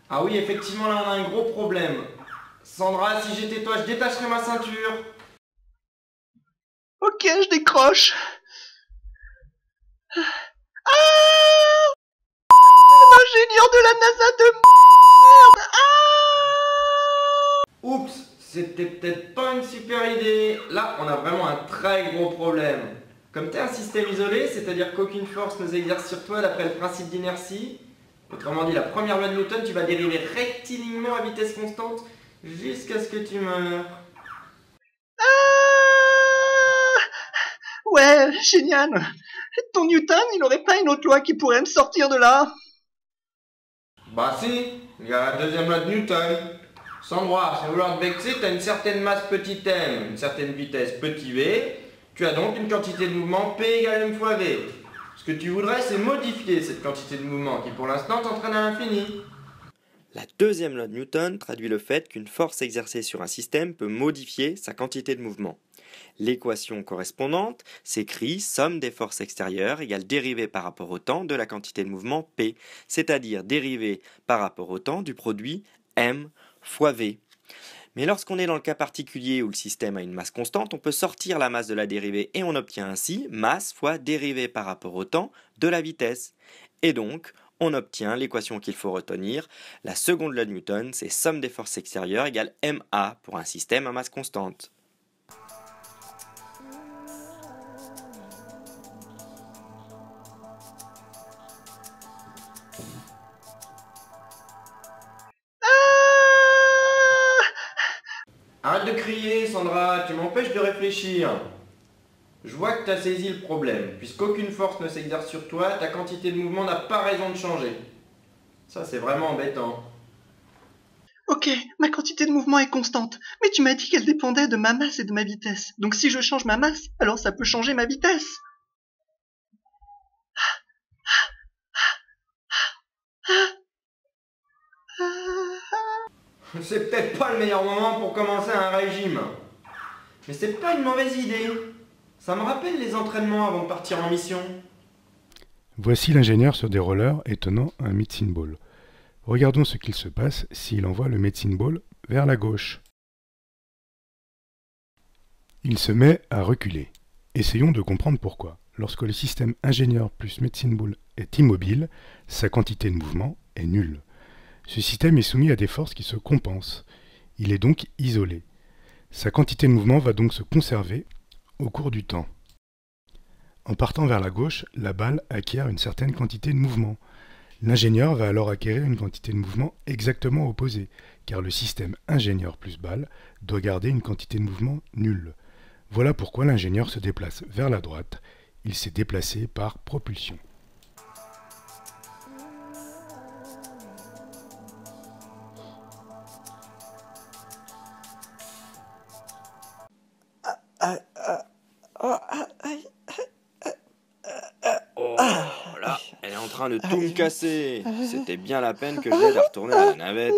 Ah oui, effectivement, là, on a un gros problème. Sandra, si j'étais toi, je détacherais ma ceinture. Ok, je décroche. Ah, l'ingénieur de la NASA de merde. Oups, c'était peut-être pas une super idée. Là, on a vraiment un très gros problème. Comme t'es un système isolé, c'est-à-dire qu'aucune force ne s'exerce sur toi d'après le principe d'inertie, autrement dit la première loi de Newton, tu vas dériver rectilignement à vitesse constante jusqu'à ce que tu meurs. Ah, ouais, génial. Ton Newton, il aurait pas une autre loi qui pourrait me sortir de là? Bah si, il y a la deuxième loi de Newton. Sandra, sans vouloir te vexer, tu as une certaine masse petit m, une certaine vitesse petit v, tu as donc une quantité de mouvement p égale m fois v. Ce que tu voudrais, c'est modifier cette quantité de mouvement qui pour l'instant t'entraîne à l'infini. La deuxième loi de Newton traduit le fait qu'une force exercée sur un système peut modifier sa quantité de mouvement. L'équation correspondante s'écrit somme des forces extérieures égale dérivée par rapport au temps de la quantité de mouvement P, c'est-à-dire dérivée par rapport au temps du produit M fois V. Mais lorsqu'on est dans le cas particulier où le système a une masse constante, on peut sortir la masse de la dérivée et on obtient ainsi masse fois dérivée par rapport au temps de la vitesse. Et donc, on obtient l'équation qu'il faut retenir. La seconde loi de Newton, c'est somme des forces extérieures égale ma pour un système à masse constante. Ah, Arrête de crier, Sandra, tu m'empêches de réfléchir. Je vois que tu as saisi le problème. Puisqu'aucune force ne s'exerce sur toi, ta quantité de mouvement n'a pas raison de changer. Ça, c'est vraiment embêtant. ok, ma quantité de mouvement est constante, mais tu m'as dit qu'elle dépendait de ma masse et de ma vitesse. Donc si je change ma masse, alors ça peut changer ma vitesse. C'est peut-être pas le meilleur moment pour commencer un régime. Mais c'est pas une mauvaise idée. Ça me rappelle les entraînements avant de partir en mission. Voici l'ingénieur sur des rollers et tenant un medicine ball. Regardons ce qu'il se passe s'il envoie le medicine ball vers la gauche. Il se met à reculer. Essayons de comprendre pourquoi. Lorsque le système ingénieur plus medicine ball est immobile, sa quantité de mouvement est nulle. Ce système est soumis à des forces qui se compensent. Il est donc isolé. Sa quantité de mouvement va donc se conserver au cours du temps. En partant vers la gauche, la balle acquiert une certaine quantité de mouvement. L'ingénieur va alors acquérir une quantité de mouvement exactement opposée, car le système ingénieur plus balle doit garder une quantité de mouvement nulle. Voilà pourquoi l'ingénieur se déplace vers la droite. Il s'est déplacé par propulsion. Oh là, elle est en train de tout me casser. C'était bien la peine que je l'aide à retourner à la navette.